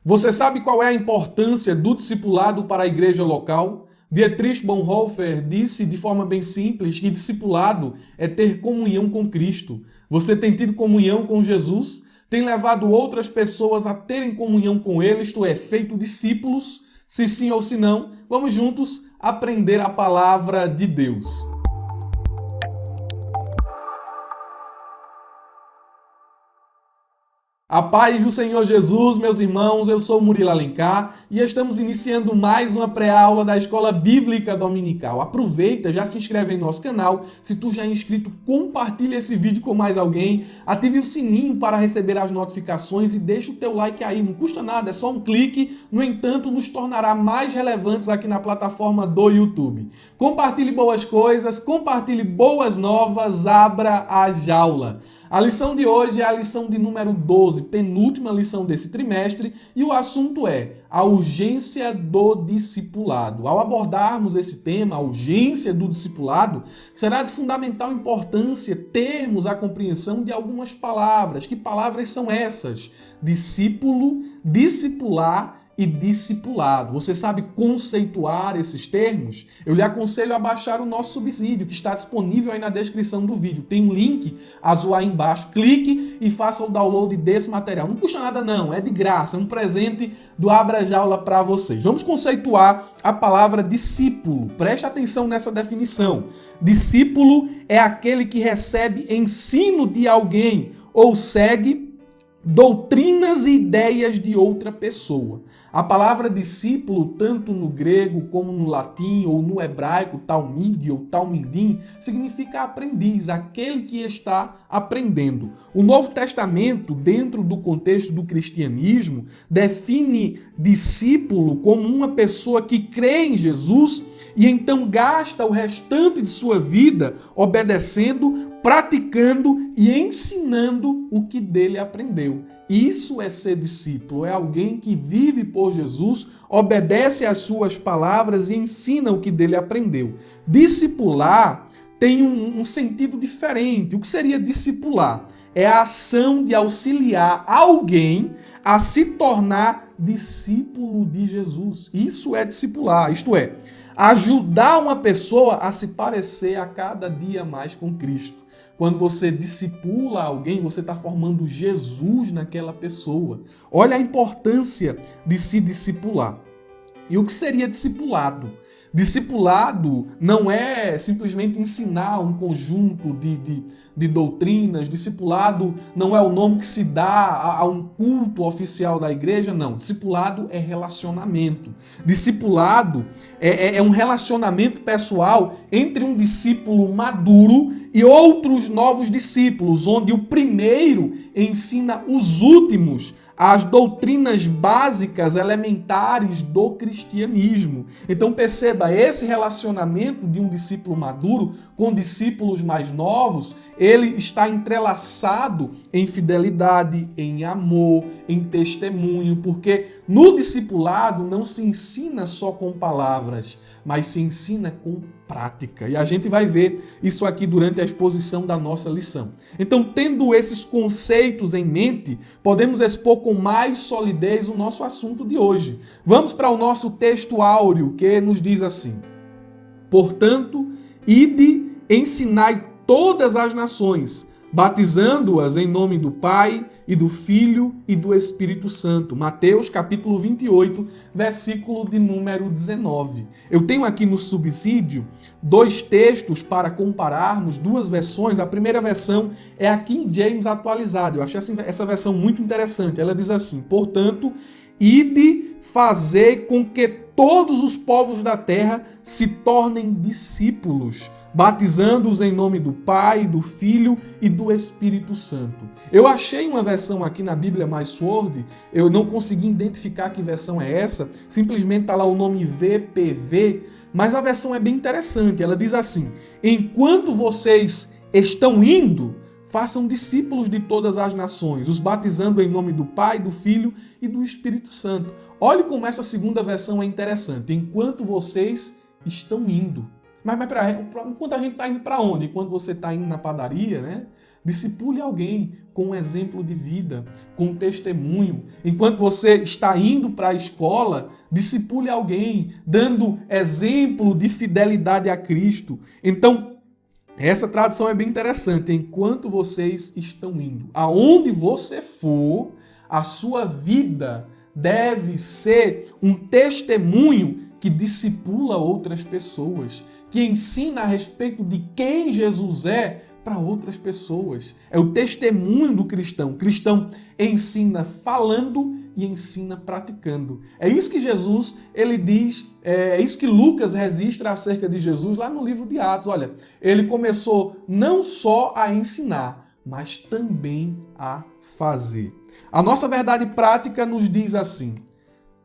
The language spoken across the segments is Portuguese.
Você sabe qual é a importância do discipulado para a igreja local? Dietrich Bonhoeffer disse de forma bem simples que discipulado é ter comunhão com Cristo. Você tem tido comunhão com Jesus? Tem levado outras pessoas a terem comunhão com Ele, isto é, feito discípulos? Se sim ou se não, vamos juntos aprender a palavra de Deus. A paz do Senhor Jesus, meus irmãos, eu sou Murilo Alencar e estamos iniciando mais uma pré-aula da Escola Bíblica Dominical. Aproveita, já se inscreve em nosso canal, se tu já é inscrito, compartilha esse vídeo com mais alguém, ative o sininho para receber as notificações e deixa o teu like aí, não custa nada, é só um clique, no entanto, nos tornará mais relevantes aqui na plataforma do YouTube. Compartilhe boas coisas, compartilhe boas novas, abra a jaula. A lição de hoje é a lição de número 12, penúltima lição desse trimestre, e o assunto é a urgência do discipulado. Ao abordarmos esse tema, a urgência do discipulado, será de fundamental importância termos a compreensão de algumas palavras. Que palavras são essas? Discípulo, discipular e discipulado. Você sabe conceituar esses termos? Eu lhe aconselho a baixar o nosso subsídio, que está disponível aí na descrição do vídeo. Tem um link azul aí embaixo. Clique e faça o download desse material. Não custa nada não, é de graça, é um presente do Abra Jaula para vocês. Vamos conceituar a palavra discípulo. Preste atenção nessa definição. Discípulo é aquele que recebe ensino de alguém ou segue doutrinas e ideias de outra pessoa. A palavra discípulo, tanto no grego como no latim ou no hebraico, talmide ou talmidim, significa aprendiz, aquele que está aprendendo. O Novo Testamento, dentro do contexto do cristianismo, define discípulo como uma pessoa que crê em Jesus e então gasta o restante de sua vida obedecendo, praticando e ensinando o que dele aprendeu. Isso é ser discípulo, é alguém que vive por Jesus, obedece às suas palavras e ensina o que dele aprendeu. Discipular tem um sentido diferente. O que seria discipular? É a ação de auxiliar alguém a se tornar discípulo de Jesus. Isso é discipular, isto é, ajudar uma pessoa a se parecer a cada dia mais com Cristo. Quando você discipula alguém, você está formando Jesus naquela pessoa. Olha a importância de se discipular. E o que seria discipulado? Discipulado não é simplesmente ensinar um conjunto de doutrinas. Discipulado não é o nome que se dá a um culto oficial da igreja, não. Discipulado é relacionamento. Discipulado é um relacionamento pessoal entre um discípulo maduro e outros novos discípulos, onde o primeiro ensina os últimos as doutrinas básicas, elementares do cristianismo. Então perceba, esse relacionamento de um discípulo maduro com discípulos mais novos, ele está entrelaçado em fidelidade, em amor, em testemunho, porque no discipulado não se ensina só com palavras, mas se ensina com prática. E a gente vai ver isso aqui durante a exposição da nossa lição. Então, tendo esses conceitos em mente, podemos expor com mais solidez o nosso assunto de hoje. Vamos para o nosso texto áureo, que nos diz assim: portanto, ide, ensinai todas as nações, batizando-as em nome do Pai e do Filho e do Espírito Santo. Mateus capítulo 28, versículo de número 19. Eu tenho aqui no subsídio dois textos para compararmos, duas versões. A primeira versão é a King James atualizada. Eu achei essa versão muito interessante. Ela diz assim: portanto, ide fazer com que todos os povos da terra se tornem discípulos, batizando-os em nome do Pai, do Filho e do Espírito Santo. Eu achei uma versão aqui na Bíblia Mais Word, eu não consegui identificar que versão é essa, simplesmente está lá o nome VPV, mas a versão é bem interessante. Ela diz assim: enquanto vocês estão indo, façam discípulos de todas as nações, os batizando em nome do Pai, do Filho e do Espírito Santo. Olhe como essa segunda versão é interessante. Enquanto vocês estão indo. Mas peraí, enquanto a gente está indo para onde? Enquanto você está indo na padaria, né? Discipule alguém com um exemplo de vida, com um testemunho. Enquanto você está indo para a escola, discipule alguém, dando exemplo de fidelidade a Cristo. Então, essa tradução é bem interessante. Enquanto vocês estão indo, aonde você for, a sua vida deve ser um testemunho que discipula outras pessoas, que ensina a respeito de quem Jesus é para outras pessoas. É o testemunho do cristão. O cristão ensina falando e ensina praticando. É isso que Jesus, ele diz, é isso que Lucas registra acerca de Jesus lá no livro de Atos. Olha, ele começou não só a ensinar, mas também a fazer. A nossa verdade prática nos diz assim: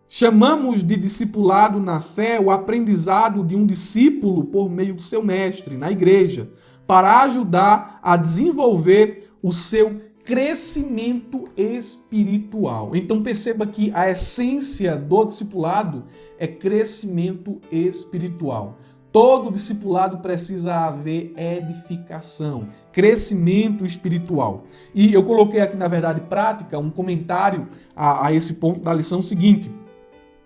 chamamos de discipulado na fé o aprendizado de um discípulo por meio do seu mestre na igreja, para ajudar a desenvolver o seu crescimento espiritual. Então perceba que a essência do discipulado é crescimento espiritual. Todo discipulado precisa haver edificação, crescimento espiritual. E eu coloquei aqui na verdade prática um comentário a esse ponto da lição seguinte: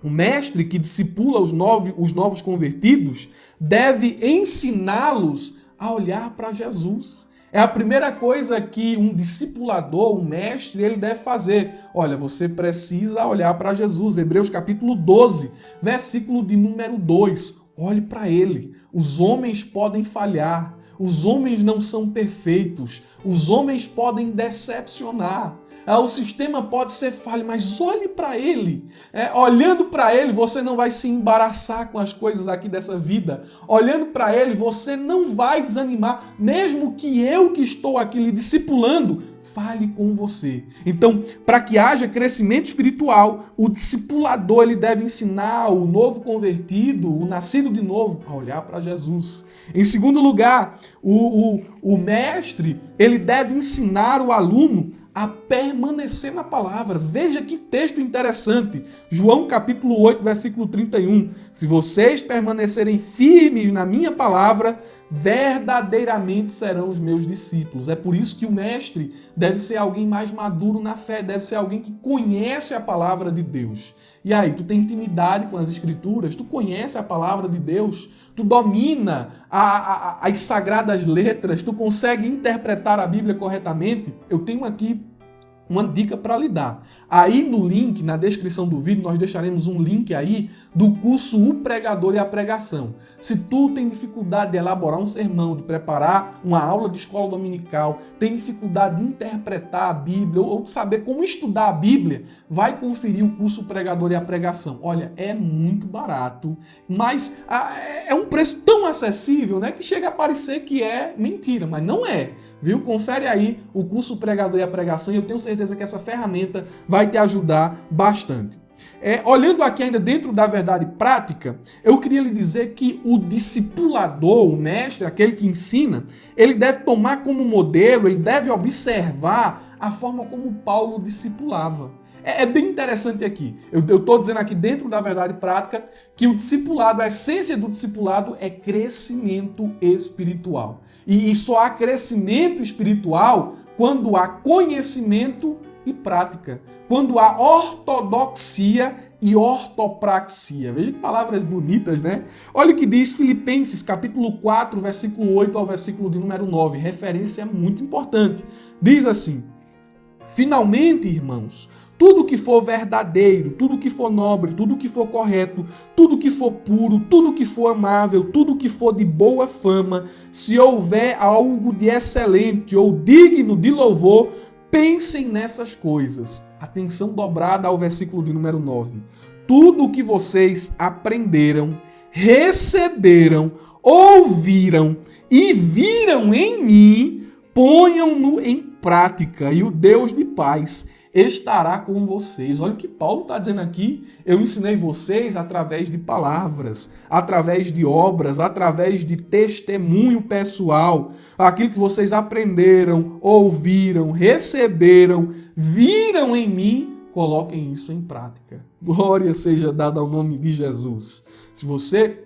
o mestre que discipula os novos convertidos deve ensiná-los a olhar para Jesus. É a primeira coisa que um discipulador, um mestre, ele deve fazer. Olha, você precisa olhar para Jesus. Hebreus capítulo 12, versículo de número 2. Olhe para ele. Os homens podem falhar. Os homens não são perfeitos. Os homens podem decepcionar. O sistema pode ser falho, mas olhe para ele. Olhando para ele, você não vai se embaraçar com as coisas aqui dessa vida. Olhando para ele, você não vai desanimar, mesmo que eu que estou aqui lhe discipulando, fale com você. Então, para que haja crescimento espiritual, o discipulador ele deve ensinar o novo convertido, o nascido de novo, a olhar para Jesus. Em segundo lugar, o mestre ele deve ensinar o aluno a permanecer na palavra. Veja que texto interessante. João capítulo 8, versículo 31. Se vocês permanecerem firmes na minha palavra, verdadeiramente serão os meus discípulos. É por isso que o mestre deve ser alguém mais maduro na fé, deve ser alguém que conhece a palavra de Deus. E aí, tu tem intimidade com as escrituras, tu conhece a palavra de Deus, tu domina as sagradas letras, tu consegue interpretar a Bíblia corretamente. Eu tenho aqui uma dica para lhe dar. Aí no link, na descrição do vídeo, nós deixaremos um link aí do curso O Pregador e a Pregação. Se tu tem dificuldade de elaborar um sermão, de preparar uma aula de escola dominical, tem dificuldade de interpretar a Bíblia ou de saber como estudar a Bíblia, vai conferir o curso O Pregador e a Pregação. Olha, é muito barato, mas é um preço tão acessível, né, que chega a parecer que é mentira, mas não é. Viu? Confere aí o curso Pregador e a Pregação e eu tenho certeza que essa ferramenta vai te ajudar bastante. Olhando aqui ainda dentro da verdade prática, eu queria lhe dizer que o discipulador, o mestre, aquele que ensina, ele deve tomar como modelo, ele deve observar a forma como Paulo discipulava. É bem interessante aqui. Eu estou dizendo aqui dentro da verdade prática que o discipulado, a essência do discipulado é crescimento espiritual. E só há crescimento espiritual quando há conhecimento e prática. Quando há ortodoxia e ortopraxia. Veja que palavras bonitas, né? Olha o que diz Filipenses, capítulo 4, versículo 8 ao versículo de número 9. Referência muito importante. Diz assim: finalmente, irmãos, tudo que for verdadeiro, tudo que for nobre, tudo que for correto, tudo que for puro, tudo que for amável, tudo que for de boa fama, se houver algo de excelente ou digno de louvor, pensem nessas coisas. Atenção dobrada ao versículo de número 9. Tudo o que vocês aprenderam, receberam, ouviram e viram em mim, ponham-no em prática e o Deus de paz estará com vocês. Olha o que Paulo está dizendo aqui. Eu ensinei vocês através de palavras, através de obras, através de testemunho pessoal. Aquilo que vocês aprenderam, ouviram, receberam, viram em mim, coloquem isso em prática. Glória seja dada ao nome de Jesus. Se você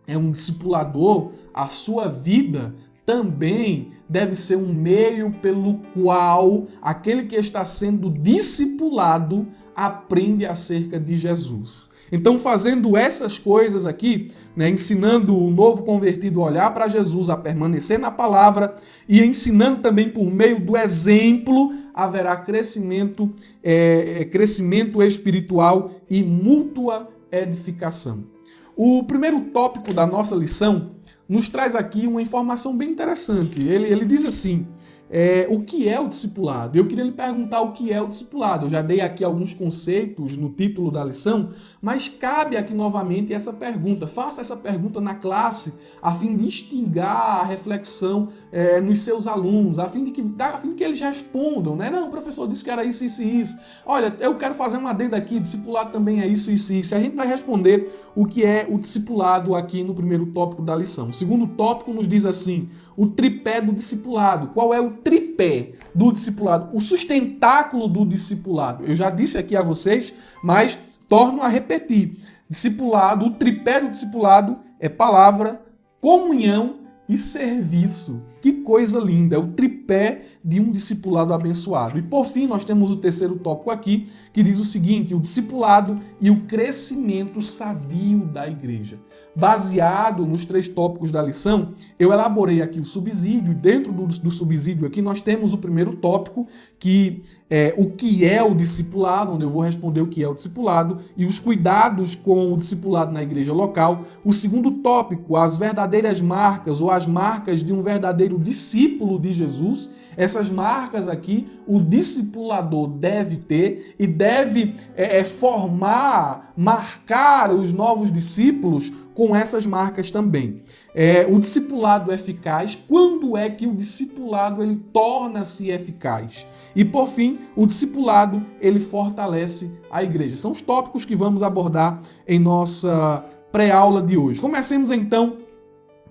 é um discipulador, a sua vida também deve ser um meio pelo qual aquele que está sendo discipulado aprende acerca de Jesus. Então, fazendo essas coisas aqui, ensinando o novo convertido a olhar para Jesus, a permanecer na palavra e ensinando também por meio do exemplo, haverá crescimento espiritual e mútua edificação. O primeiro tópico da nossa lição nos traz aqui uma informação bem interessante. Ele diz assim, o que é o discipulado? Eu queria lhe perguntar o que é o discipulado. Eu já dei aqui alguns conceitos no título da lição, mas cabe aqui novamente essa pergunta. Faça essa pergunta na classe, a fim de instigar a reflexão nos seus alunos, a fim de que eles respondam, né? Não, o professor disse que era isso, isso e isso. Olha, eu quero fazer uma adenda aqui, discipulado também é isso, isso e isso. A gente vai responder o que é o discipulado aqui no primeiro tópico da lição. O segundo tópico nos diz assim, o tripé do discipulado. Qual é o tripé do discipulado? O sustentáculo do discipulado. Eu já disse aqui a vocês, mas torno a repetir. Discipulado, o tripé do discipulado é palavra, comunhão e serviço. Que coisa linda, é o tripé de um discipulado abençoado. E por fim, nós temos o terceiro tópico aqui, que diz o seguinte, o discipulado e o crescimento sadio da igreja. Baseado nos 3 tópicos da lição, eu elaborei aqui o subsídio, e dentro do subsídio aqui nós temos o primeiro tópico, que é o que é o discipulado, onde eu vou responder o que é o discipulado, e os cuidados com o discipulado na igreja local. O segundo tópico, as verdadeiras marcas, ou as marcas de um verdadeiro discípulo de Jesus. Essas marcas aqui, o discipulador deve ter e deve marcar os novos discípulos com essas marcas também. O discipulado eficaz, quando é que o discipulado ele torna-se eficaz? E por fim, o discipulado ele fortalece a igreja. São os tópicos que vamos abordar em nossa pré-aula de hoje. Comecemos então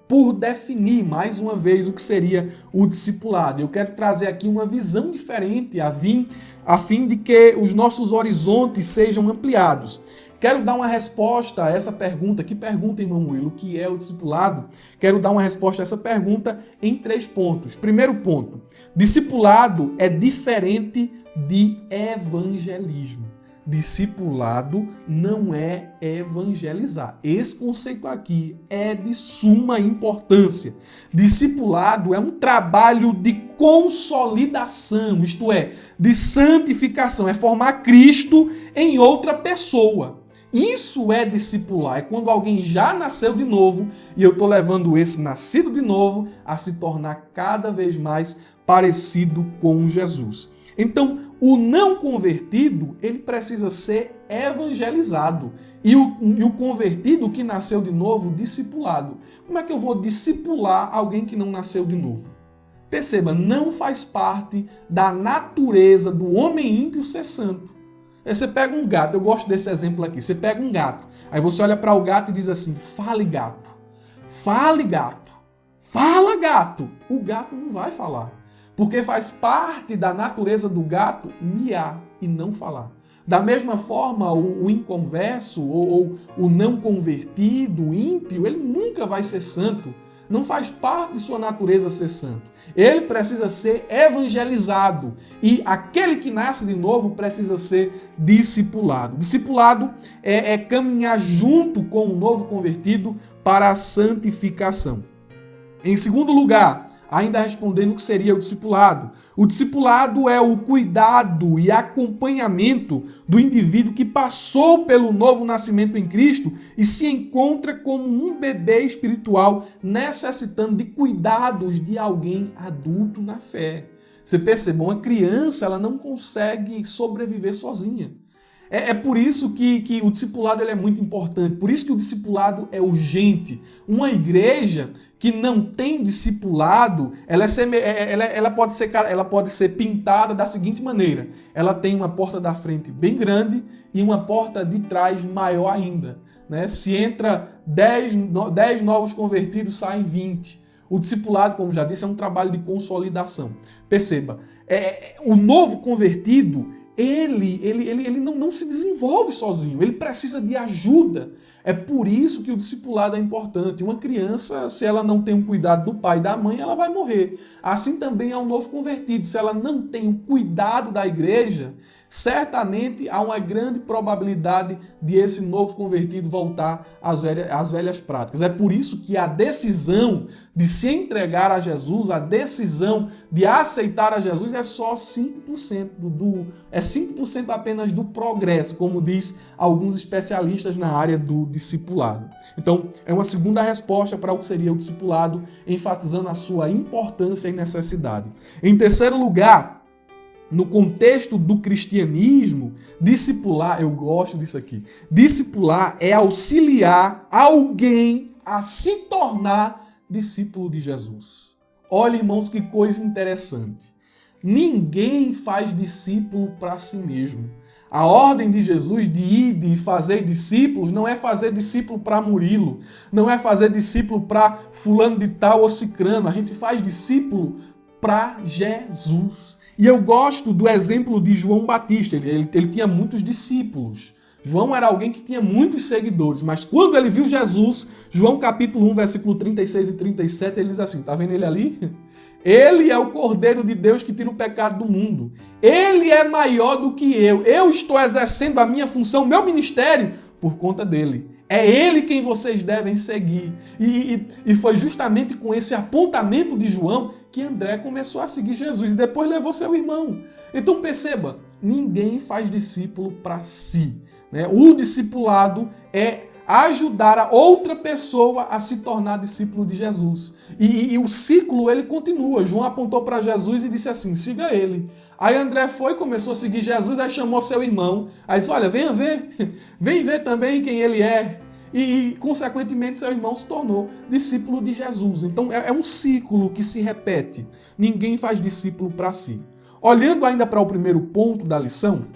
por definir mais uma vez o que seria o discipulado. Eu quero trazer aqui uma visão diferente a fim de que os nossos horizontes sejam ampliados. Quero dar uma resposta a essa pergunta. Que pergunta, irmão Will? O que é o discipulado? Quero dar uma resposta a essa pergunta em 3 pontos. Primeiro ponto, discipulado é diferente de evangelismo. Discipulado não é evangelizar. Esse conceito aqui é de suma importância. Discipulado é um trabalho de consolidação, isto é, de santificação, é formar Cristo em outra pessoa. Isso é discipular, é quando alguém já nasceu de novo e eu estou levando esse nascido de novo a se tornar cada vez mais parecido com Jesus. Então, o não convertido, ele precisa ser evangelizado. E o convertido que nasceu de novo, discipulado. Como é que eu vou discipular alguém que não nasceu de novo? Perceba, não faz parte da natureza do homem ímpio ser santo. Aí você pega um gato, eu gosto desse exemplo aqui. Você pega um gato, aí você olha para o gato e diz assim, fale gato, fale gato, fala gato. O gato não vai falar. Porque faz parte da natureza do gato miar e não falar. Da mesma forma, o inconverso ou o não convertido, o ímpio, ele nunca vai ser santo. Não faz parte de sua natureza ser santo. Ele precisa ser evangelizado. E aquele que nasce de novo precisa ser discipulado. Discipulado é caminhar junto com o novo convertido para a santificação. Em segundo lugar, ainda respondendo o que seria o discipulado. O discipulado é o cuidado e acompanhamento do indivíduo que passou pelo novo nascimento em Cristo e se encontra como um bebê espiritual necessitando de cuidados de alguém adulto na fé. Você percebeu? Uma criança ela não consegue sobreviver sozinha. É por isso que o discipulado ele é muito importante, por isso que o discipulado é urgente. Uma igreja que não tem discipulado, ela pode ser pintada da seguinte maneira. Ela tem uma porta da frente bem grande e uma porta de trás maior ainda. Né? Se entra 10 novos convertidos, saem 20. O discipulado, como já disse, é um trabalho de consolidação. Perceba, o novo convertido, ele não se desenvolve sozinho, ele precisa de ajuda. É por isso que o discipulado é importante. Uma criança, se ela não tem o cuidado do pai e da mãe, ela vai morrer. Assim também é um novo convertido. Se ela não tem o cuidado da igreja, certamente há uma grande probabilidade de esse novo convertido voltar às velhas práticas. É por isso que a decisão de se entregar a Jesus, a decisão de aceitar a Jesus é só 5%, é 5% apenas do progresso, como diz alguns especialistas na área do discipulado. Então, é uma segunda resposta para o que seria o discipulado, enfatizando a sua importância e necessidade. Em terceiro lugar, no contexto do cristianismo, discipular, eu gosto disso aqui, discipular é auxiliar alguém a se tornar discípulo de Jesus. Olha, irmãos, que coisa interessante. Ninguém faz discípulo para si mesmo. A ordem de Jesus de ir e fazer discípulos não é fazer discípulo para Murilo, não é fazer discípulo para fulano de tal ou cicrano. A gente faz discípulo para Jesus. E eu gosto do exemplo de João Batista. Ele tinha muitos discípulos. João era alguém que tinha muitos seguidores, mas quando ele viu Jesus, João capítulo 1, versículo 36 e 37, ele diz assim, tá vendo ele ali? Ele é o Cordeiro de Deus que tira o pecado do mundo. Ele é maior do que eu. Eu estou exercendo a minha função, meu ministério, por conta dele. É ele quem vocês devem seguir. E foi justamente com esse apontamento de João que André começou a seguir Jesus e depois levou seu irmão. Então perceba, ninguém faz discípulo para si, né? O discipulado é ajudar a outra pessoa a se tornar discípulo de Jesus. E o ciclo, ele continua. João apontou para Jesus e disse assim, siga ele. Aí André foi, começou a seguir Jesus, aí chamou seu irmão. Aí disse, olha, venha ver, vem ver também quem ele é. E, consequentemente, seu irmão se tornou discípulo de Jesus. Então, é um ciclo que se repete. Ninguém faz discípulo para si. Olhando ainda para o primeiro ponto da lição,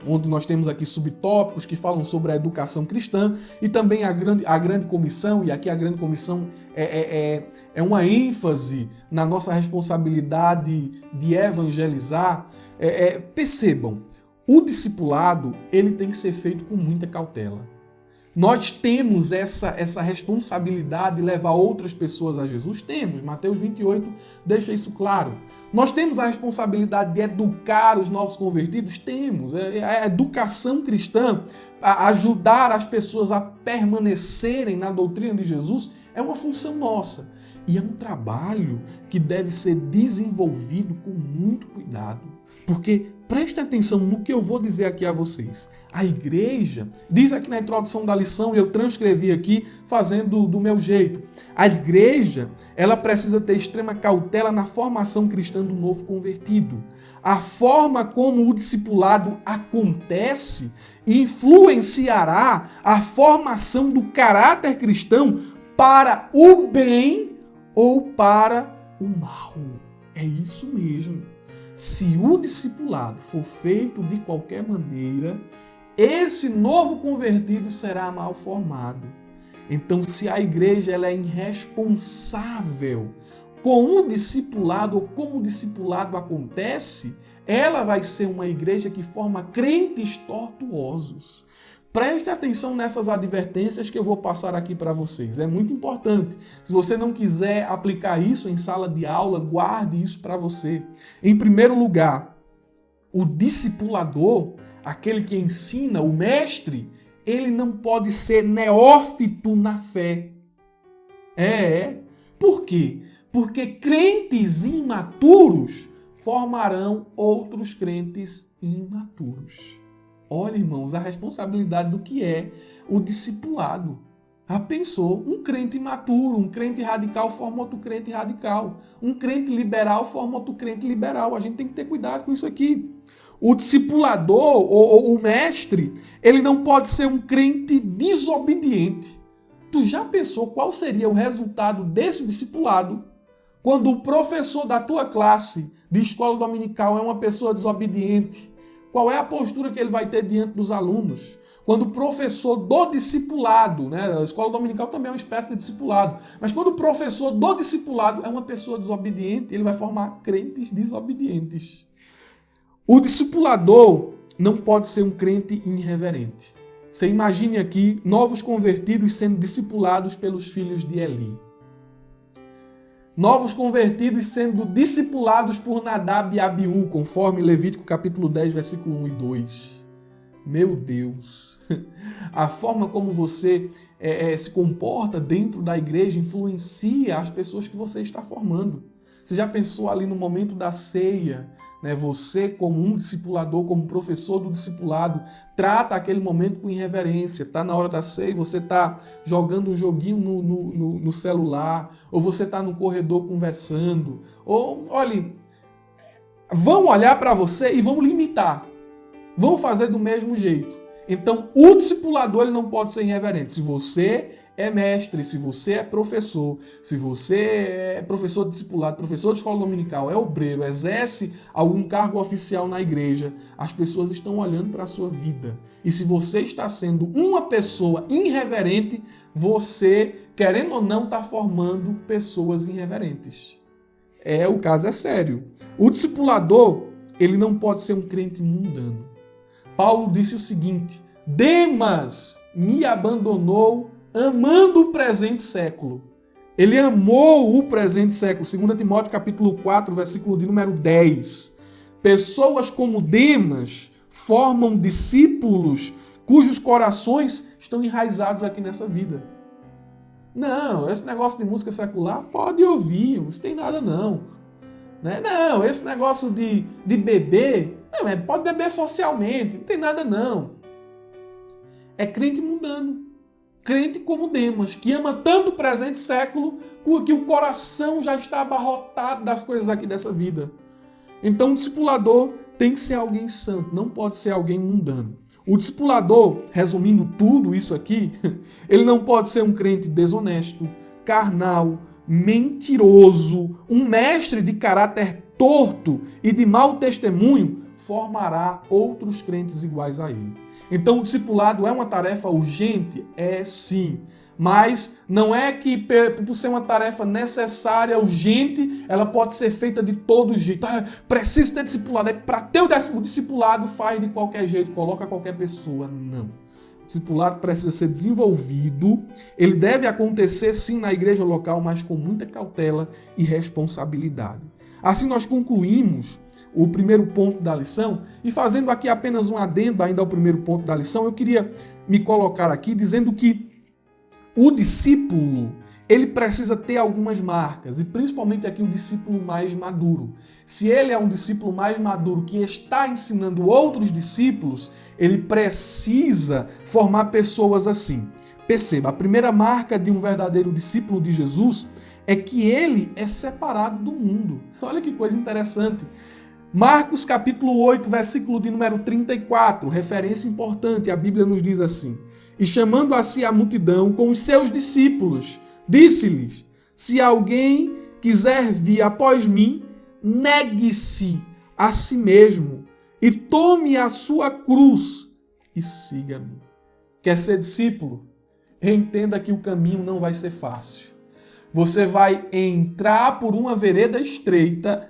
onde nós temos aqui subtópicos que falam sobre a educação cristã e também a grande comissão, e aqui a grande comissão é uma ênfase na nossa responsabilidade de evangelizar. Percebam, o discipulado ele tem que ser feito com muita cautela. Nós temos essa responsabilidade de levar outras pessoas a Jesus? Temos. Mateus 28 deixa isso claro. Nós temos a responsabilidade de educar os novos convertidos? Temos. A educação cristã, a ajudar as pessoas a permanecerem na doutrina de Jesus, é uma função nossa. E é um trabalho que deve ser desenvolvido com muito cuidado. Porque, prestem atenção no que eu vou dizer aqui a vocês. A igreja, diz aqui na introdução da lição, e eu transcrevi aqui fazendo do meu jeito. A igreja, ela precisa ter extrema cautela na formação cristã do novo convertido. A forma como o discipulado acontece influenciará a formação do caráter cristão para o bem ou para o mal. É isso mesmo. Se o discipulado for feito de qualquer maneira, esse novo convertido será mal formado. Então, se a igreja ela é irresponsável com o discipulado ou como o discipulado acontece, ela vai ser uma igreja que forma crentes tortuosos. Preste atenção nessas advertências que eu vou passar aqui para vocês. É muito importante. Se você não quiser aplicar isso em sala de aula, guarde isso para você. Em primeiro lugar, o discipulador, aquele que ensina, o mestre, ele não pode ser neófito na fé. Por quê? Porque crentes imaturos formarão outros crentes imaturos. Olha, irmãos, a responsabilidade do que é o discipulado. Já pensou? Um crente imaturo, um crente radical forma outro crente radical. Um crente liberal forma outro crente liberal. A gente tem que ter cuidado com isso aqui. O discipulador, ou o mestre, ele não pode ser um crente desobediente. Tu já pensou qual seria o resultado desse discipulado quando o professor da tua classe de escola dominical é uma pessoa desobediente? Qual é a postura que ele vai ter diante dos alunos? Quando o professor do discipulado, né? A escola dominical também é uma espécie de discipulado, mas quando o professor do discipulado é uma pessoa desobediente, ele vai formar crentes desobedientes. O discipulador não pode ser um crente irreverente. Você imagine aqui novos convertidos sendo discipulados pelos filhos de Eli. Novos convertidos sendo discipulados por Nadab e Abiú, conforme Levítico capítulo 10, versículo 1 e 2. Meu Deus! A forma como você se comporta dentro da igreja influencia as pessoas que você está formando. Você já pensou ali no momento da ceia, né? Você como um discipulador, como professor do discipulado, trata aquele momento com irreverência. Está na hora da ceia e você está jogando um joguinho no celular, ou você está no corredor conversando, ou, olha, vão olhar para você e vão limitar. Vão fazer do mesmo jeito. Então, o discipulador ele não pode ser irreverente. Se você é mestre, se você é professor, se você é professor de discipulado, professor de escola dominical, é obreiro, exerce algum cargo oficial na igreja, as pessoas estão olhando para a sua vida. E se você está sendo uma pessoa irreverente, você, querendo ou não, está formando pessoas irreverentes. O caso é sério. O discipulador, ele não pode ser um crente mundano. Paulo disse o seguinte: Demas me abandonou amando o presente século. Ele amou o presente século. 2 Timóteo capítulo 4, versículo de número 10. Pessoas como Demas formam discípulos cujos corações estão enraizados aqui nessa vida. Não, esse negócio de música secular pode ouvir, não tem nada não. Não, esse negócio de beber, não, pode beber socialmente, não tem nada não. É crente mundano. Crente como Demas, que ama tanto o presente século que o coração já está abarrotado das coisas aqui dessa vida. Então o discipulador tem que ser alguém santo, não pode ser alguém mundano. O discipulador, resumindo tudo isso aqui, ele não pode ser um crente desonesto, carnal, mentiroso, um mestre de caráter torto e de mau testemunho, formará outros crentes iguais a ele. Então o discipulado é uma tarefa urgente? É sim. Mas não é que por ser uma tarefa necessária, urgente, ela pode ser feita de todo jeito. Precisa ter discipulado. Para ter o discipulado, faz de qualquer jeito, coloca qualquer pessoa. Não. O discipulado precisa ser desenvolvido. Ele deve acontecer sim na igreja local, mas com muita cautela e responsabilidade. Assim nós concluímos o primeiro ponto da lição, e fazendo aqui apenas um adendo ainda ao primeiro ponto da lição, eu queria me colocar aqui dizendo que o discípulo, ele precisa ter algumas marcas, e principalmente aqui o discípulo mais maduro. Se ele é um discípulo mais maduro que está ensinando outros discípulos, ele precisa formar pessoas assim. Perceba, a primeira marca de um verdadeiro discípulo de Jesus é que ele é separado do mundo. Olha que coisa interessante. Marcos capítulo 8, versículo de número 34, referência importante, a Bíblia nos diz assim: E chamando a si a multidão com os seus discípulos, disse-lhes: Se alguém quiser vir após mim, negue-se a si mesmo e tome a sua cruz e siga-me. Quer ser discípulo? Entenda que o caminho não vai ser fácil. Você vai entrar por uma vereda estreita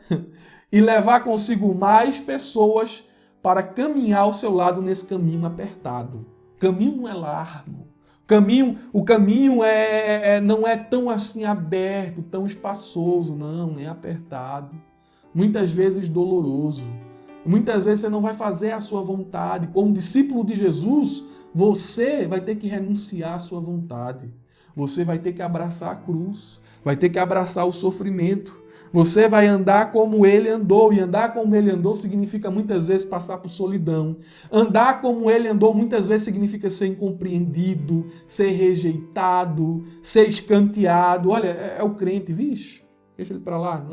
e levar consigo mais pessoas para caminhar ao seu lado nesse caminho apertado. O caminho não é largo. O caminho não é tão assim aberto, tão espaçoso, não, é apertado. Muitas vezes doloroso. Muitas vezes você não vai fazer a sua vontade. Como discípulo de Jesus, você vai ter que renunciar à sua vontade. Você vai ter que abraçar a cruz, vai ter que abraçar o sofrimento. Você vai andar como ele andou, e andar como ele andou significa muitas vezes passar por solidão. Andar como ele andou muitas vezes significa ser incompreendido, ser rejeitado, ser escanteado. Olha, é o crente, vixe, deixa ele para lá,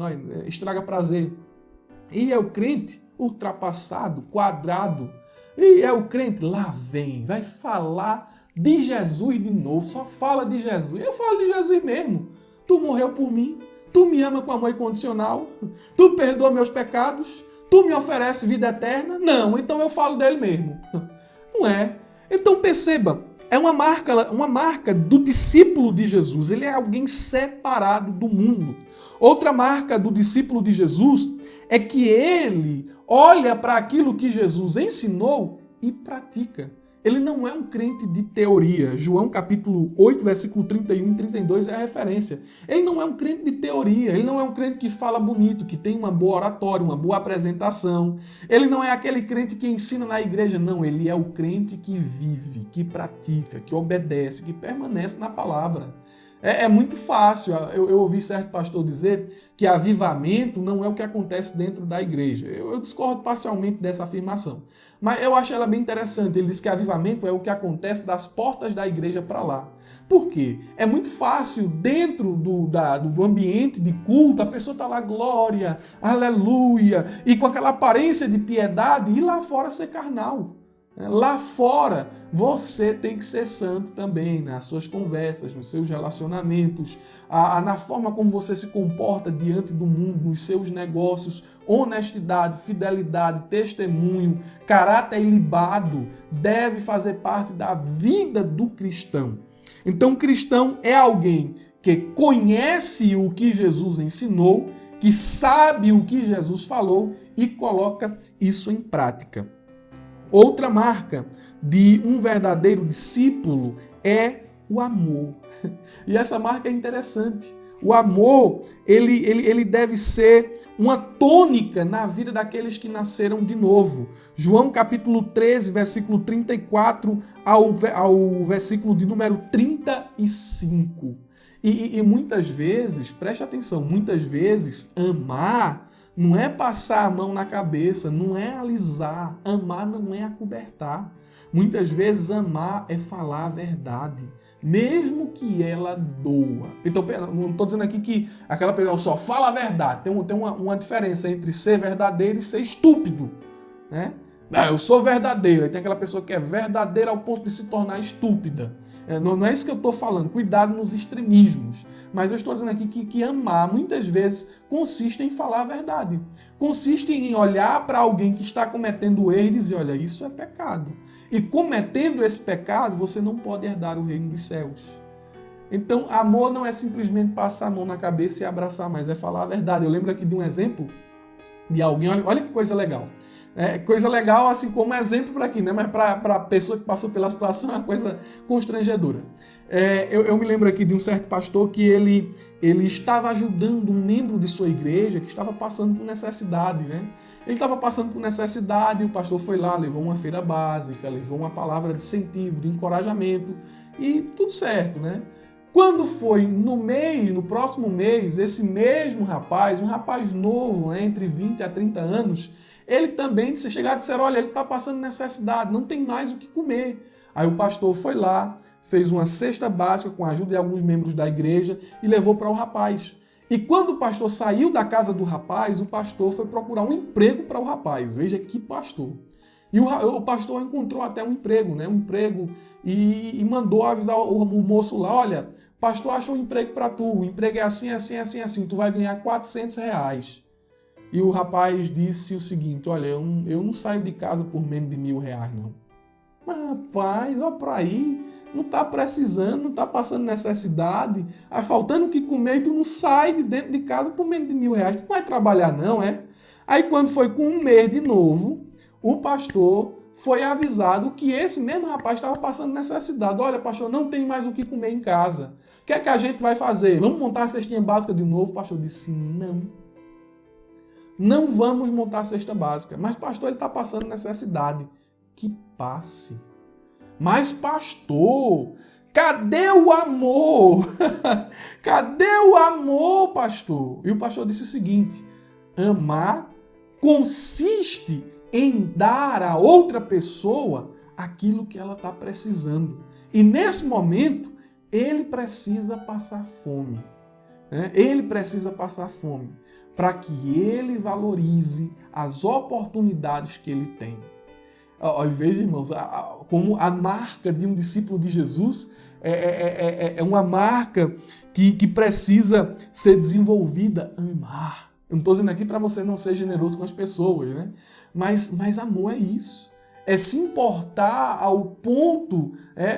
estraga prazer. E é o crente ultrapassado, quadrado. E é o crente, lá vem, vai falar de Jesus de novo, só fala de Jesus. Eu falo de Jesus mesmo. Tu morreu por mim, tu me ama com amor incondicional, tu perdoa meus pecados, tu me oferece vida eterna. Não, então eu falo dele mesmo. Não é? Então perceba, é uma marca do discípulo de Jesus. Ele é alguém separado do mundo. Outra marca do discípulo de Jesus é que ele olha para aquilo que Jesus ensinou e pratica. Ele não é um crente de teoria. João capítulo 8, versículo 31 e 32 é a referência. Ele não é um crente de teoria. Ele não é um crente que fala bonito, que tem uma boa oratória, uma boa apresentação. Ele não é aquele crente que ensina na igreja. Não, ele é o crente que vive, que pratica, que obedece, que permanece na palavra. É muito fácil. Eu ouvi certo pastor dizer que avivamento não é o que acontece dentro da igreja. Eu discordo parcialmente dessa afirmação. Mas eu acho ela bem interessante. Ele diz que avivamento é o que acontece das portas da igreja para lá. Por quê? É muito fácil, dentro do ambiente de culto, a pessoa está lá, glória, aleluia, e com aquela aparência de piedade, e lá fora ser carnal. Lá fora, você tem que ser santo também, nas suas conversas, nos seus relacionamentos, na forma como você se comporta diante do mundo, nos seus negócios. Honestidade, fidelidade, testemunho, caráter ilibado deve fazer parte da vida do cristão. Então, o cristão é alguém que conhece o que Jesus ensinou, que sabe o que Jesus falou e coloca isso em prática. Outra marca de um verdadeiro discípulo é o amor. E essa marca é interessante. O amor, ele deve ser uma tônica na vida daqueles que nasceram de novo. João capítulo 13, versículo 34 ao versículo de número 35. E muitas vezes, preste atenção, muitas vezes amar não é passar a mão na cabeça, não é alisar. Amar não é acobertar. Muitas vezes amar é falar a verdade, mesmo que ela doa. Então, não estou dizendo aqui que aquela pessoa só fala a verdade. Tem uma diferença entre ser verdadeiro e ser estúpido, né? Eu sou verdadeiro. Aí tem aquela pessoa que é verdadeira ao ponto de se tornar estúpida. Não é isso que eu estou falando. Cuidado nos extremismos. Mas eu estou dizendo aqui que amar, muitas vezes, consiste em falar a verdade. Consiste em olhar para alguém que está cometendo erro e dizer, olha, isso é pecado. E cometendo esse pecado, você não pode herdar o reino dos céus. Então, amor não é simplesmente passar a mão na cabeça e abraçar, mas é falar a verdade. Eu lembro aqui de um exemplo de alguém, olha que coisa legal. Coisa legal, assim, como exemplo para aqui, né? Mas para a pessoa que passou pela situação é uma coisa constrangedora. Eu me lembro aqui de um certo pastor que ele estava ajudando um membro de sua igreja que estava passando por necessidade, né? Ele estava passando por necessidade e o pastor foi lá, levou uma feira básica, levou uma palavra de incentivo, de encorajamento e tudo certo, né? Quando foi no próximo mês, esse mesmo rapaz, um rapaz novo, né, entre 20 a 30 anos, ele também chegaram e disseram, olha, ele está passando necessidade, não tem mais o que comer. Aí o pastor foi lá, fez uma cesta básica com a ajuda de alguns membros da igreja e levou para o rapaz. E quando o pastor saiu da casa do rapaz, o pastor foi procurar um emprego para o rapaz. Veja que pastor. E o pastor encontrou até um emprego, né? Um emprego e mandou avisar o moço lá, olha, o pastor achou um emprego para tu, o emprego é assim, assim, assim, assim, tu vai ganhar R$400. E o rapaz disse o seguinte, olha, eu não saio de casa por menos de R$1.000, não. Mas, rapaz, olha para aí, não está precisando, não está passando necessidade, faltando o que comer e tu não sai de dentro de casa por menos de R$1.000. Tu não vai trabalhar não, é? Aí quando foi com um mês de novo, o pastor foi avisado que esse mesmo rapaz estava passando necessidade. Olha, pastor, não tem mais o que comer em casa. O que é que a gente vai fazer? Vamos montar a cestinha básica de novo? O pastor disse, não vamos montar a cesta básica. Mas, pastor, ele está passando necessidade. Que passe. Mas, pastor, cadê o amor? Cadê o amor, pastor? E o pastor disse o seguinte, amar consiste em dar a outra pessoa aquilo que ela está precisando. E nesse momento, ele precisa passar fome. Ele precisa passar fome para que ele valorize as oportunidades que ele tem. Olha, veja, irmãos, como a marca de um discípulo de Jesus é uma marca que precisa ser desenvolvida. Amar. Eu não estou dizendo aqui para você não ser generoso com as pessoas, né? Mas amor é isso. é se importar ao ponto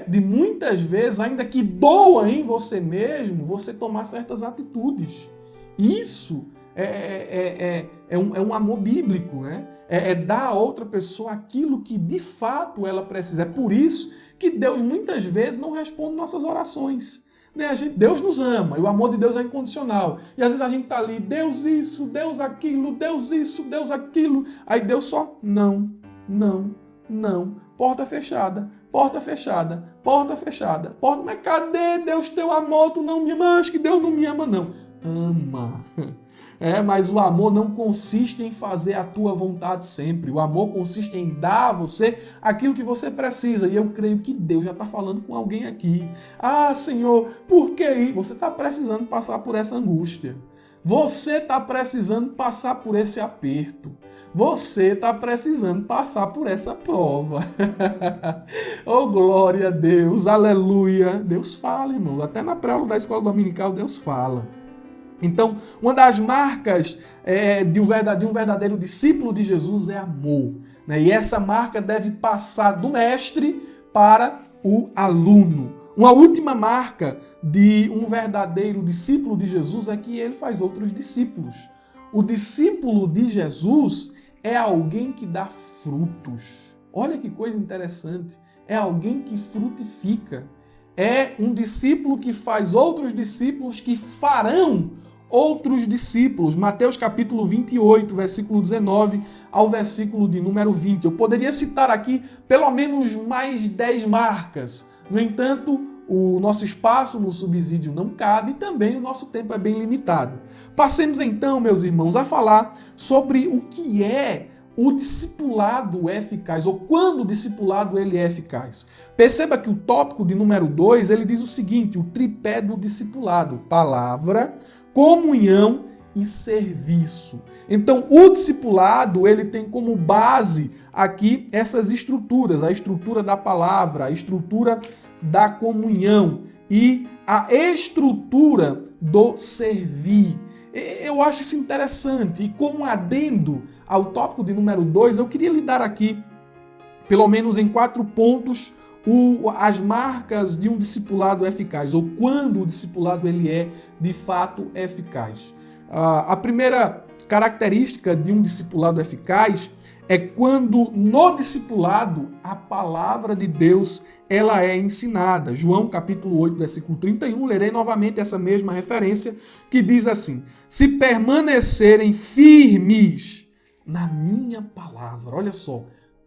de muitas vezes, ainda que doa em você mesmo, você tomar certas atitudes. Isso é um amor bíblico, né? É dar a outra pessoa aquilo que de fato ela precisa. É por isso que Deus muitas vezes não responde nossas orações. Né? Deus nos ama, e o amor de Deus é incondicional. E às vezes a gente está ali, Deus isso, Deus aquilo, Deus isso, Deus aquilo. Aí Deus só, não. Porta fechada, porta fechada, porta fechada. Mas cadê Deus, teu amor? Tu não me ama? Acho que Deus não me ama, não. Ama. Mas o amor não consiste em fazer a tua vontade sempre. O amor consiste em dar a você aquilo que você precisa. E eu creio que Deus já está falando com alguém aqui. Ah, Senhor, por que isso? Você está precisando passar por essa angústia. Você está precisando passar por esse aperto. Você está precisando passar por essa prova. Oh, glória a Deus, aleluia. Deus fala, irmão. Até na pré-aula da escola dominical, Deus fala. Então, uma das marcas de um verdadeiro discípulo de Jesus é amor. Né? E essa marca deve passar do mestre para o aluno. Uma última marca de um verdadeiro discípulo de Jesus é que ele faz outros discípulos. O discípulo de Jesus é alguém que dá frutos. Olha que coisa interessante. É alguém que frutifica. É um discípulo que faz outros discípulos que farão outros discípulos. Mateus capítulo 28, versículo 19 ao versículo de número 20. Eu poderia citar aqui pelo menos mais 10 marcas. No entanto, o nosso espaço no subsídio não cabe e também o nosso tempo é bem limitado. Passemos então, meus irmãos, a falar sobre o que é o discipulado eficaz, ou quando o discipulado ele é eficaz. Perceba que o tópico de número 2, ele diz o seguinte, o tripé do discipulado, palavra, comunhão e serviço. Então, o discipulado, ele tem como base aqui essas estruturas, a estrutura da palavra, a estrutura da comunhão e a estrutura do servir. Eu acho isso interessante e como adendo ao tópico de número 2, eu queria lhe dar aqui, pelo menos em 4 pontos, as marcas de um discipulado eficaz, ou quando o discipulado ele é de fato eficaz. A primeira característica de um discipulado eficaz é quando no discipulado a palavra de Deus ela é ensinada. João capítulo 8, versículo 31, lerei novamente essa mesma referência que diz assim: se permanecerem firmes na minha palavra, olha só,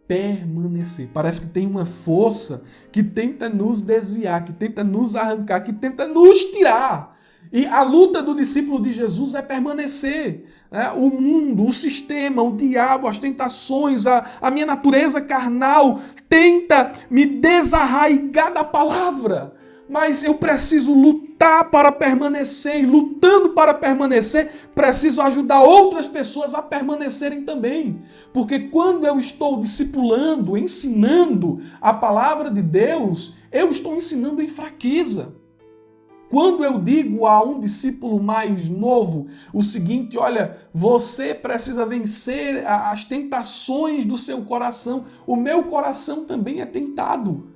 permanecer. Parece que tem uma força que tenta nos desviar, que tenta nos arrancar, que tenta nos tirar. E a luta do discípulo de Jesus é permanecer. O mundo, o sistema, o diabo, as tentações, a minha natureza carnal tenta me desarraigar da palavra. Mas eu preciso lutar para permanecer. E lutando para permanecer, preciso ajudar outras pessoas a permanecerem também. Porque quando eu estou discipulando, ensinando a palavra de Deus, eu estou ensinando em fraqueza. Quando eu digo a um discípulo mais novo o seguinte, olha, você precisa vencer as tentações do seu coração. O meu coração também é tentado.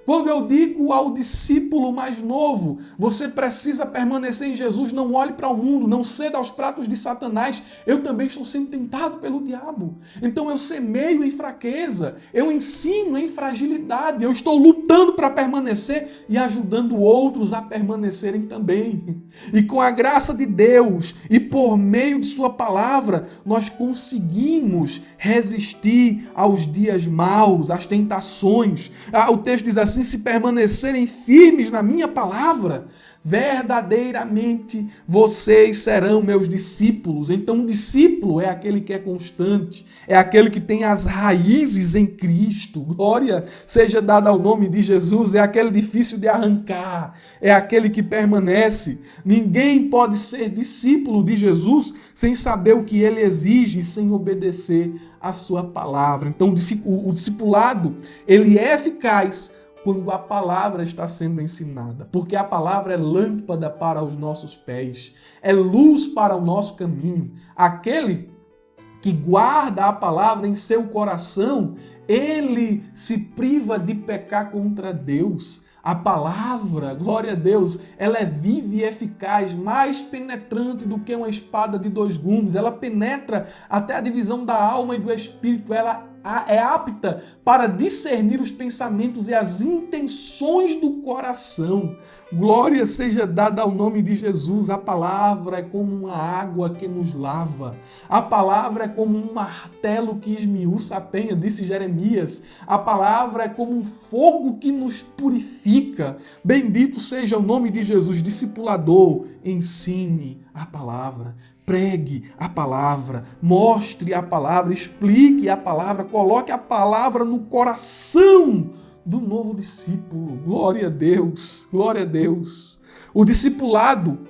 Quando eu digo ao discípulo mais novo, você precisa permanecer em Jesus, não olhe para o mundo, não ceda aos pratos de Satanás, eu também estou sendo tentado pelo diabo. Então eu semeio em fraqueza, eu ensino em fragilidade, eu estou lutando para permanecer e ajudando outros a permanecerem também. E com a graça de Deus e por meio de sua palavra, nós conseguimos resistir aos dias maus, às tentações. O texto diz assim, se permanecerem firmes na minha palavra, verdadeiramente vocês serão meus discípulos. Então, um discípulo é aquele que é constante, é aquele que tem as raízes em Cristo. Glória seja dada ao nome de Jesus. É aquele difícil de arrancar, é aquele que permanece. Ninguém pode ser discípulo de Jesus sem saber o que ele exige, sem obedecer a sua palavra. Então, o discipulado, ele é eficaz quando a palavra está sendo ensinada, porque a palavra é lâmpada para os nossos pés, é luz para o nosso caminho. Aquele que guarda a palavra em seu coração ele se priva de pecar contra Deus. A palavra, glória a Deus, ela é viva e eficaz, mais penetrante do que uma espada de 2 gumes. Ela penetra até a divisão da alma e do espírito. Ela é apta para discernir os pensamentos e as intenções do coração. Glória seja dada ao nome de Jesus. A palavra é como uma água que nos lava. A palavra é como um martelo que esmiuça a penha, disse Jeremias. A palavra é como um fogo que nos purifica. Bendito seja o nome de Jesus. Discipulador, ensine a palavra. Pregue a palavra, mostre a palavra, explique a palavra, coloque a palavra no coração do novo discípulo. Glória a Deus, glória a Deus. O discipulado,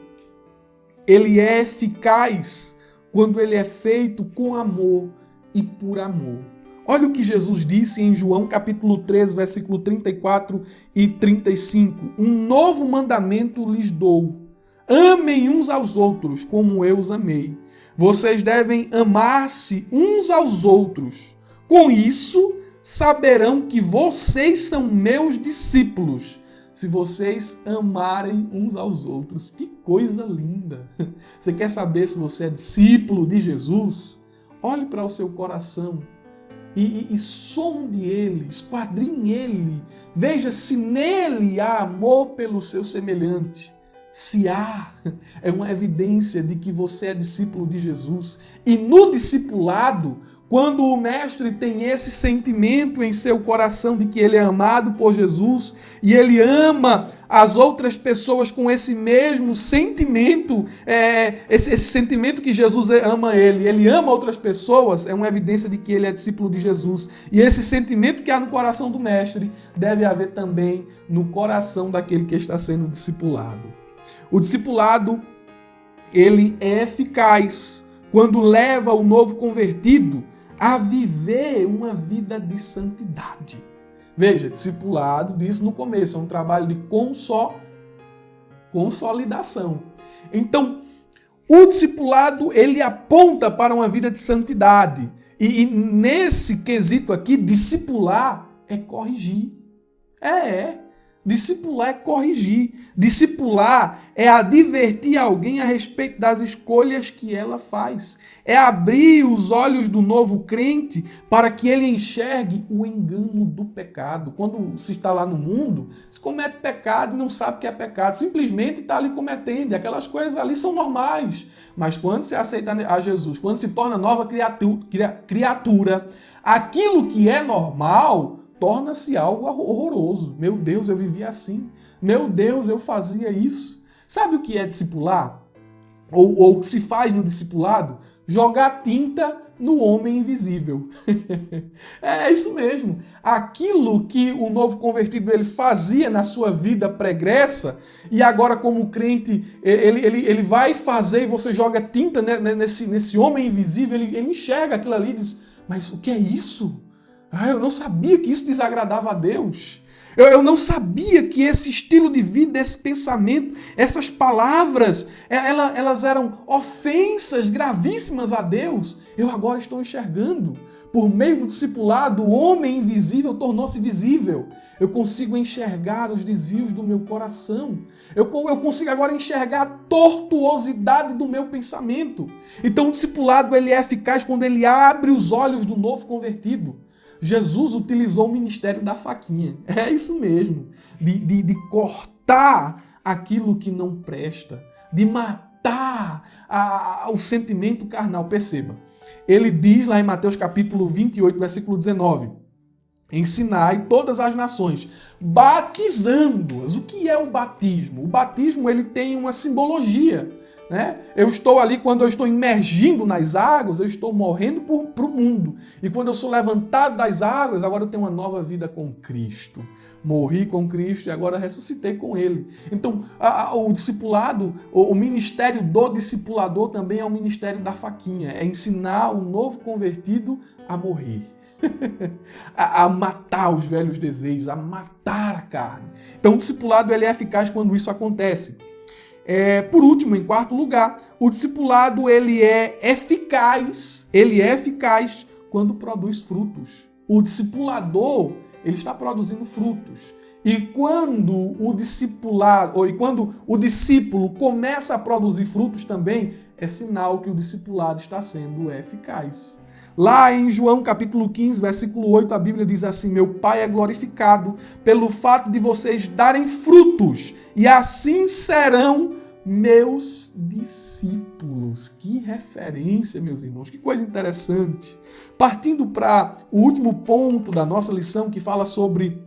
ele é eficaz quando ele é feito com amor e por amor. Olha o que Jesus disse em João capítulo 13, versículo 34 e 35. Um novo mandamento lhes dou. Amem uns aos outros como eu os amei. Vocês devem amar-se uns aos outros. Com isso, saberão que vocês são meus discípulos, se vocês amarem uns aos outros. Que coisa linda! Você quer saber se você é discípulo de Jesus? Olhe para o seu coração e sonde ele, esquadrinhe ele. Veja se nele há amor pelo seu semelhante. Se há, é uma evidência de que você é discípulo de Jesus. E no discipulado, quando o mestre tem esse sentimento em seu coração de que ele é amado por Jesus e ele ama as outras pessoas com esse mesmo sentimento, esse sentimento que Jesus ama ele ama outras pessoas, é uma evidência de que ele é discípulo de Jesus. E esse sentimento que há no coração do mestre deve haver também no coração daquele que está sendo discipulado. O discipulado, ele é eficaz quando leva o novo convertido a viver uma vida de santidade. Veja, discipulado, disse no começo, é um trabalho de consolidação. Então, o discipulado, ele aponta para uma vida de santidade. E nesse quesito aqui, discipular é corrigir. Discipular é corrigir. Discipular é advertir alguém a respeito das escolhas que ela faz. É abrir os olhos do novo crente para que ele enxergue o engano do pecado. Quando se está lá no mundo, se comete pecado e não sabe que é pecado. Simplesmente está ali cometendo. Aquelas coisas ali são normais. Mas quando se aceita a Jesus, quando se torna nova criatura, aquilo que é normal torna-se algo horroroso. Meu Deus, eu vivia assim. Meu Deus, eu fazia isso. Sabe o que é discipular? Ou o que se faz no discipulado? Jogar tinta no homem invisível. É isso mesmo. Aquilo que o novo convertido ele fazia na sua vida pregressa, e agora como crente ele vai fazer e você joga tinta nesse homem invisível, ele enxerga aquilo ali e diz, mas o que é isso? Eu não sabia que isso desagradava a Deus. Eu não sabia que esse estilo de vida, esse pensamento, essas palavras, elas eram ofensas gravíssimas a Deus. Eu agora estou enxergando. Por meio do discipulado, o homem invisível tornou-se visível. Eu consigo enxergar os desvios do meu coração. Eu consigo agora enxergar a tortuosidade do meu pensamento. Então o discipulado ele é eficaz quando ele abre os olhos do novo convertido. Jesus utilizou o ministério da faquinha. É isso mesmo. De cortar aquilo que não presta. De matar o sentimento carnal. Perceba. Ele diz lá em Mateus capítulo 28, versículo 19. Ensinai todas as nações, batizando-as. O que é o batismo? O batismo ele tem uma simbologia. Né? Eu estou ali, quando eu estou imergindo nas águas, eu estou morrendo para o mundo. E quando eu sou levantado das águas, agora eu tenho uma nova vida com Cristo. Morri com Cristo e agora ressuscitei com Ele. Então, o discipulado, o ministério do discipulador também é o ministério da faquinha. É ensinar o novo convertido a morrer. a matar os velhos desejos, a matar a carne. Então, o discipulado ele é eficaz quando isso acontece. Por último, em quarto lugar, o discipulado ele é eficaz quando produz frutos. o discipulador, ele está produzindo frutos. E quando o discípulo começa a produzir frutos também, é sinal que o discipulado está sendo eficaz. Lá em João capítulo 15, versículo 8, a Bíblia diz assim: meu Pai é glorificado pelo fato de vocês darem frutos, e assim serão meus discípulos. Que referência, meus irmãos, que coisa interessante. Partindo para o último ponto da nossa lição, que fala sobre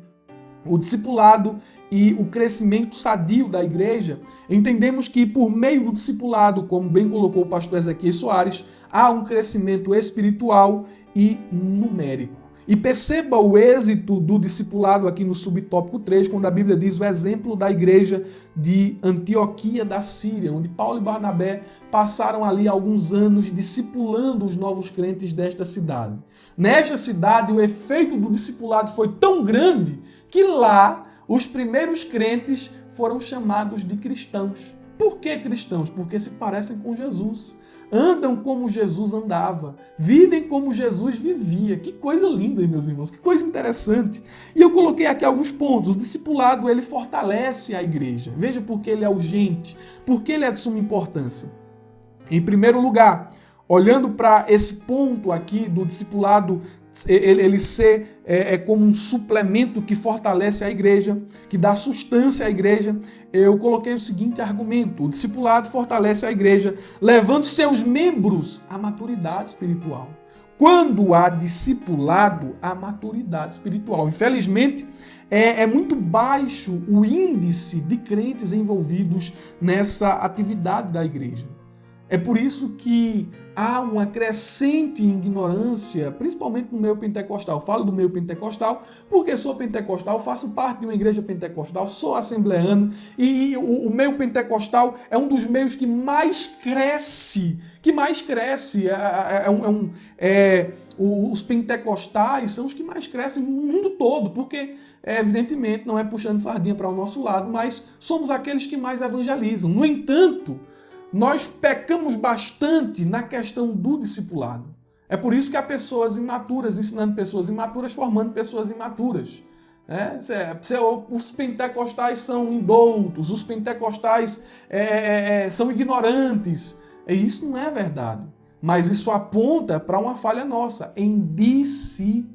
o discipulado e o crescimento sadio da igreja, entendemos que por meio do discipulado, como bem colocou o pastor Ezequiel Soares, há um crescimento espiritual e numérico. E perceba o êxito do discipulado aqui no subtópico 3, quando a Bíblia diz o exemplo da igreja de Antioquia da Síria, onde Paulo e Barnabé passaram ali alguns anos discipulando os novos crentes desta cidade. Nesta cidade, o efeito do discipulado foi tão grande que lá os primeiros crentes foram chamados de cristãos. Por que cristãos? Porque se parecem com Jesus. Andam como Jesus andava, vivem como Jesus vivia. Que coisa linda, meus irmãos, que coisa interessante. E eu coloquei aqui alguns pontos. O discipulado, ele fortalece a igreja. Veja por que ele é urgente, por que ele é de suma importância. Em primeiro lugar, olhando para esse ponto aqui do discipulado, ele ser como um suplemento que fortalece a igreja, que dá sustância à igreja, eu coloquei o seguinte argumento: o discipulado fortalece a igreja, levando seus membros à maturidade espiritual. Quando há discipulado, há maturidade espiritual. Infelizmente, é muito baixo o índice de crentes envolvidos nessa atividade da igreja. É por isso que há uma crescente ignorância, principalmente no meio pentecostal. Eu falo do meio pentecostal porque sou pentecostal, faço parte de uma igreja pentecostal, sou assembleano e o meio pentecostal é um dos meios que mais cresce. Os pentecostais são os que mais crescem no mundo todo, porque evidentemente não é puxando sardinha para o nosso lado, mas somos aqueles que mais evangelizam. No entanto, nós pecamos bastante na questão do discipulado. É por isso que há pessoas imaturas ensinando pessoas imaturas, formando pessoas imaturas. Os pentecostais são indoutos, os pentecostais são ignorantes. E isso não é verdade. Mas isso aponta para uma falha nossa em discipular.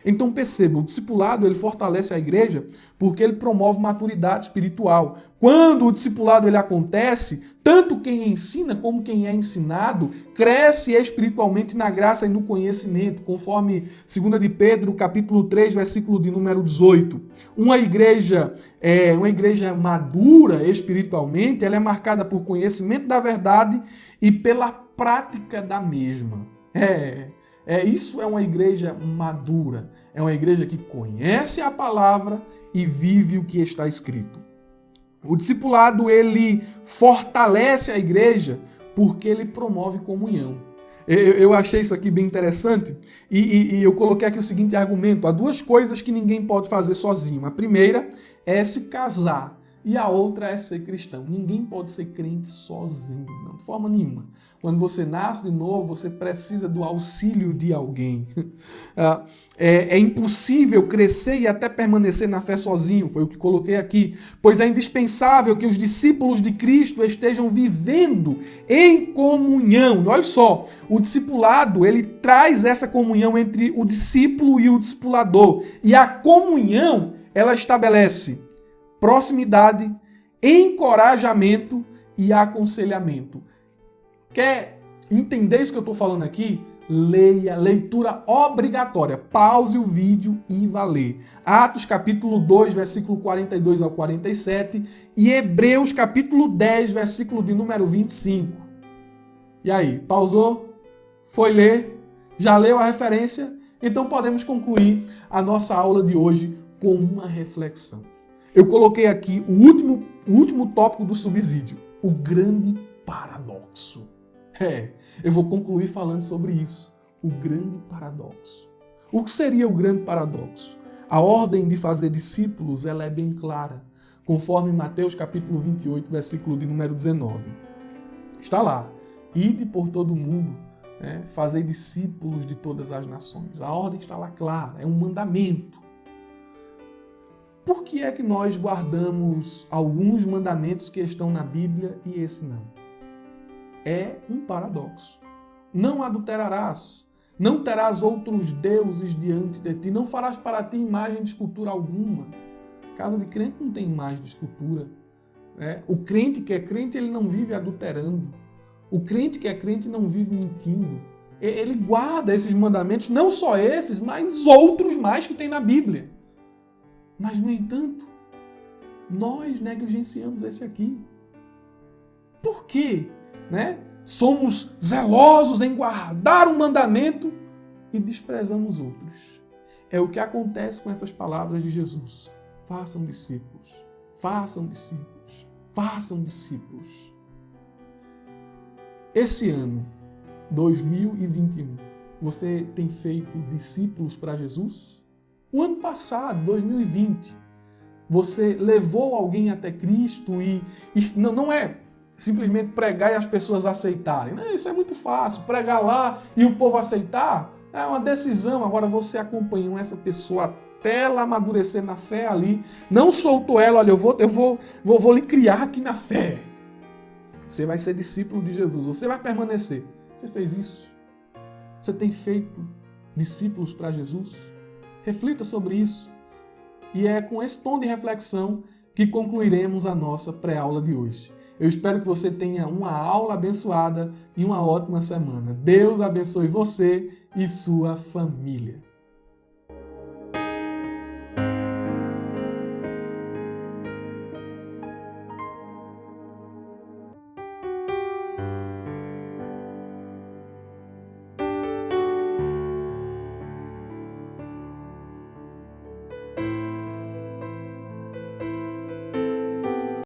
Então perceba, o discipulado ele fortalece a igreja porque ele promove maturidade espiritual. Quando o discipulado ele acontece, tanto quem ensina como quem é ensinado cresce espiritualmente na graça e no conhecimento, conforme 2 de Pedro, capítulo 3, versículo de número 18. Uma igreja madura espiritualmente, ela é marcada por conhecimento da verdade e pela prática da mesma. Isso é uma igreja madura. É uma igreja que conhece a palavra e vive o que está escrito. O discipulado, ele fortalece a igreja porque ele promove comunhão. Eu achei isso aqui bem interessante e eu coloquei aqui o seguinte argumento. Há duas coisas que ninguém pode fazer sozinho. A primeira é se casar e a outra é ser cristão. Ninguém pode ser crente sozinho, não, de forma nenhuma. Quando você nasce de novo, você precisa do auxílio de alguém. É impossível crescer e até permanecer na fé sozinho, foi o que coloquei aqui, pois é indispensável que os discípulos de Cristo estejam vivendo em comunhão. E olha só, o discipulado, ele traz essa comunhão entre o discípulo e o discipulador. E a comunhão, ela estabelece proximidade, encorajamento e aconselhamento. Quer entender isso que eu estou falando aqui? Leia, leitura obrigatória. Pause o vídeo e vá ler. Atos capítulo 2, versículo 42 ao 47 e Hebreus capítulo 10, versículo de número 25. E aí, pausou? Foi ler? Já leu a referência? Então podemos concluir a nossa aula de hoje com uma reflexão. Eu coloquei aqui o último tópico do subsídio, o grande paradoxo. Eu vou concluir falando sobre isso, o grande paradoxo. O que seria o grande paradoxo? A ordem de fazer discípulos, ela é bem clara, conforme Mateus capítulo 28, versículo de número 19. Está lá, ide por todo mundo, Fazer discípulos de todas as nações. A ordem está lá clara, é um mandamento. Por que é que nós guardamos alguns mandamentos que estão na Bíblia e esse não? É um paradoxo. Não adulterarás, não terás outros deuses diante de ti, não farás para ti imagem de escultura alguma. Casa de crente não tem imagem de escultura. O crente que é crente, ele não vive adulterando. O crente que é crente não vive mentindo. Ele guarda esses mandamentos, não só esses, mas outros mais que tem na Bíblia. Mas, no entanto, nós negligenciamos esse aqui. Por quê? Somos zelosos em guardar um mandamento e desprezamos outros. É o que acontece com essas palavras de Jesus. Façam discípulos, façam discípulos, façam discípulos. Esse ano, 2021, você tem feito discípulos para Jesus? O ano passado, 2020, você levou alguém até Cristo e não é simplesmente pregar e as pessoas aceitarem. Não, isso é muito fácil. Pregar lá e o povo aceitar é uma decisão. Agora você acompanhou essa pessoa até ela amadurecer na fé ali. Não soltou ela, olha, eu vou lhe criar aqui na fé. Você vai ser discípulo de Jesus. Você vai permanecer. Você fez isso? Você tem feito discípulos para Jesus? Reflita sobre isso. E é com esse tom de reflexão que concluiremos a nossa pré-aula de hoje. Eu espero que você tenha uma aula abençoada e uma ótima semana. Deus abençoe você e sua família.